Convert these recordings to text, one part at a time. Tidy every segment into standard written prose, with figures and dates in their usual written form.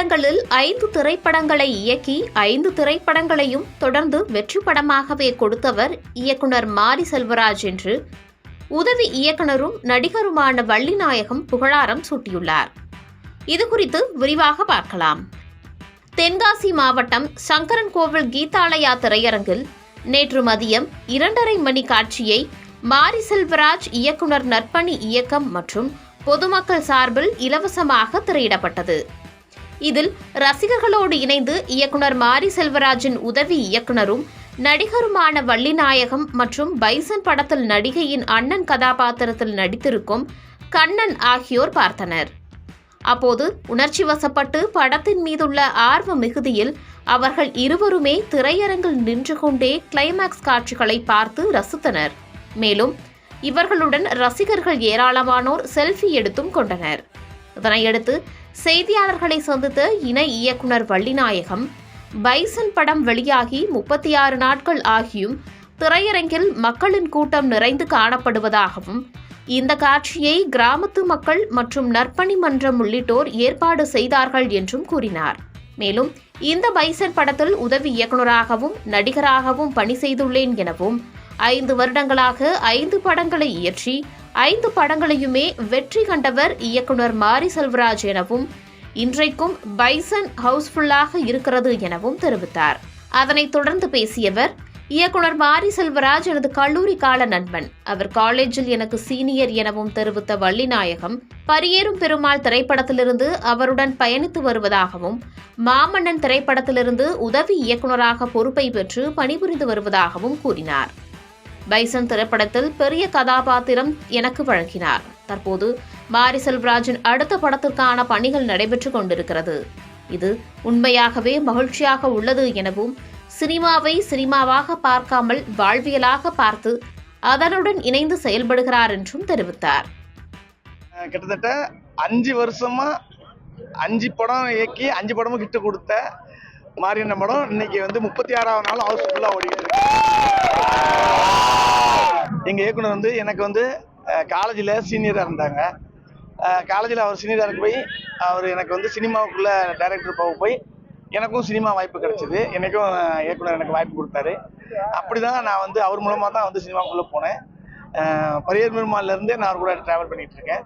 வருடங்களில் 5 திரைப்படங்களை இயக்கி 5 திரைப்படங்களையும் தொடர்ந்து வெற்றி படமாகவே கொடுத்தவர் இயக்குனர் மாரி செல்வராஜ் என்று உதவி இயக்குனரும் நடிகருமான வள்ளிநாயகம் புகழாரம் சூட்டியுள்ளார். இதுகுறித்து விரிவாக பார்க்கலாம். தென்காசி மாவட்டம் சங்கரன்கோவில் கீதாலயா திரையரங்கில் நேற்று மதியம் 2:30 மணி காட்சியை மாரி செல்வராஜ் இயக்குனர் நற்பணி இயக்கம் மற்றும் பொதுமக்கள் சார்பில் இலவசமாக திரையிடப்பட்டது. இதில் ரசிகர்களோடு இணைந்து இயக்குனர் மாரி செல்வராஜின் உதவி இயக்குனரும் நடிகருமான வள்ளிநாயகம் மற்றும் பைசன் படத்தில் நடிகையின் அண்ணன் கதாபாத்திரத்தில் நடித்திருக்கும் கண்ணன் ஆகியோர் பார்த்தனர். அப்போது உணர்ச்சி வசப்பட்டு படத்தின் மீதுள்ள ஆர்வ மிகுதியில் அவர்கள் இருவருமே திரையரங்கில் நின்று கொண்டே கிளைமாக்ஸ் காட்சிகளை பார்த்து ரசித்தனர். மேலும் இவர்களுடன் ரசிகர்கள் ஏராளமானோர் செல்ஃபி எடுத்தும் கொண்டனர். இதனையடுத்து செய்தியாளர்களை சந்தித்த இணை இயக்குனர் வள்ளிநாயகம், பைசன் படம் வெளியாகி 36 நாட்கள் ஆகியும் திரையரங்கில் மக்களின் கூட்டம் நிறைந்து காணப்படுவதாகவும் இந்த காட்சியை கிராமத்து மக்கள் மற்றும் நற்பணி மன்றம் உள்ளிட்டோர் ஏற்பாடு செய்தார்கள் என்றும் கூறினார். மேலும் இந்த பைசன் படத்தில் உதவி இயக்குநராகவும் நடிகராகவும் பணி செய்துள்ளேன் எனவும் 5 வருடங்களாக 5 படங்களை இயற்றி 5 படங்களையுமே வெற்றி கண்டவர் இயக்குனர் மாரி செல்வராஜ் எனவும் இன்றைக்கும் பைசன் ஹவுஸ்ஃபுல்லாக இருக்கிறது எனவும் தெரிவித்தார். அதனைத் தொடர்ந்து பேசியவர், இயக்குனர் மாரி செல்வராஜ் எனது கல்லூரி கால நண்பன். அவர் காலேஜில் எனக்கு சீனியர் எனவும் தெரிவித்த வள்ளிநாயகம், பரியேறும் பெருமாள் திரைப்படத்திலிருந்து அவருடன் பயணித்து வருவதாகவும் மாமன்னன் திரைப்படத்திலிருந்து உதவி இயக்குநராக பொறுப்பை பெற்று பணிபுரிந்து வருவதாகவும் கூறினார். பைசன் திரைப்படத்தில் பெரிய கதாபாத்திரம் எனக்கு வழங்கினார். தற்போது மாரி செல்வராஜின் அடுத்த படத்திற்கான பணிகள் நடைபெற்றுக் கொண்டிருக்கிறது. இது உண்மையாகவே மகிழ்ச்சியாக உள்ளது எனவும் சினிமாவை சினிமாவாக பார்க்காமல் வாழ்வியலாக பார்த்து அதனுடன் இணைந்து செயல்படுகிறார் என்றும் தெரிவித்தார். கிட்டத்தட்ட 5 வருஷமா 5 படம் இயக்கி 5 படமும் கிட்ட கொடுத்த மாரியண்ணன் படம் இன்னைக்கு 36வது நாள் ஹவுஸ்ஃபுல்லா ஓடிக்கிட்டு இருக்கு. எங்க இயக்குனர் எனக்கு காலேஜில் சீனியராக இருந்தாங்க. காலேஜில் அவர் சீனியராக இருக்க போய் அவர் எனக்கு சினிமாவுக்குள்ள டைரக்டர் போய் எனக்கும் சினிமா வாய்ப்பு கிடைச்சிது. எனக்கும் இயக்குனர் எனக்கு வாய்ப்பு கொடுத்தாரு. அப்படிதான் நான் அவர் மூலமாக தான் சினிமாவுக்குள்ளே போனேன். பரியேறும் பெருமாள்லேருந்தே நான் அவர் கூட ட்ராவல் பண்ணிகிட்டு இருக்கேன்.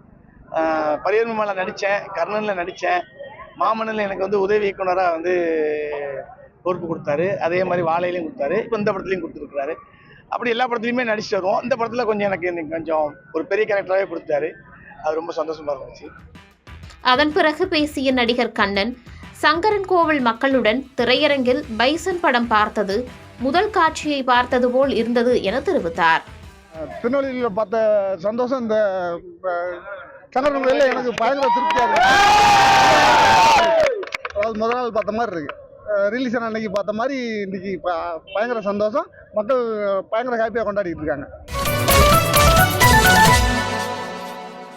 பரியேறும் பெருமாளில் நடித்தேன், கர்ணனில் நடித்தேன், மாமன்னனில் எனக்கு உதவி இயக்குனராக பொறுப்பு கொடுத்தாரு. அதே மாதிரி வாழையிலையும் கொடுத்தாரு, இப்போ இந்த படத்துலையும் கொடுத்துருக்குறாரு. அப்படி எல்லா படத்துலையுமே நடிச்சுட்டு வருவோம். இந்த படத்தில் எனக்கு ஒரு பெரிய கேரக்டராகவே கொடுத்தாரு. அது ரொம்ப சந்தோஷமா இருந்துச்சு. அதன் பிறகு பேசிய நடிகர் கண்ணன், சங்கரன்கோவில் மக்களுடன் திரையரங்கில் பைசன் படம் பார்த்தது முதல் காட்சியை பார்த்தது போல் இருந்தது என தெரிவித்தார். திருநெல்வேலியில் பார்த்த சந்தோஷம் இந்த சங்கரன்கோவிலில் எனக்கு பயங்கர திருப்தியாக இருக்கு. அதாவது முதல் நாள் பார்த்த மாதிரி இருக்கு. ரிலீஸ் ஆன அன்னைக்கு பார்த்த மாதிரி இன்னைக்கு பயங்கர சந்தோஷம். மக்கள் பயங்கர ஹாப்பியாக கொண்டாடிட்டு இருக்காங்க.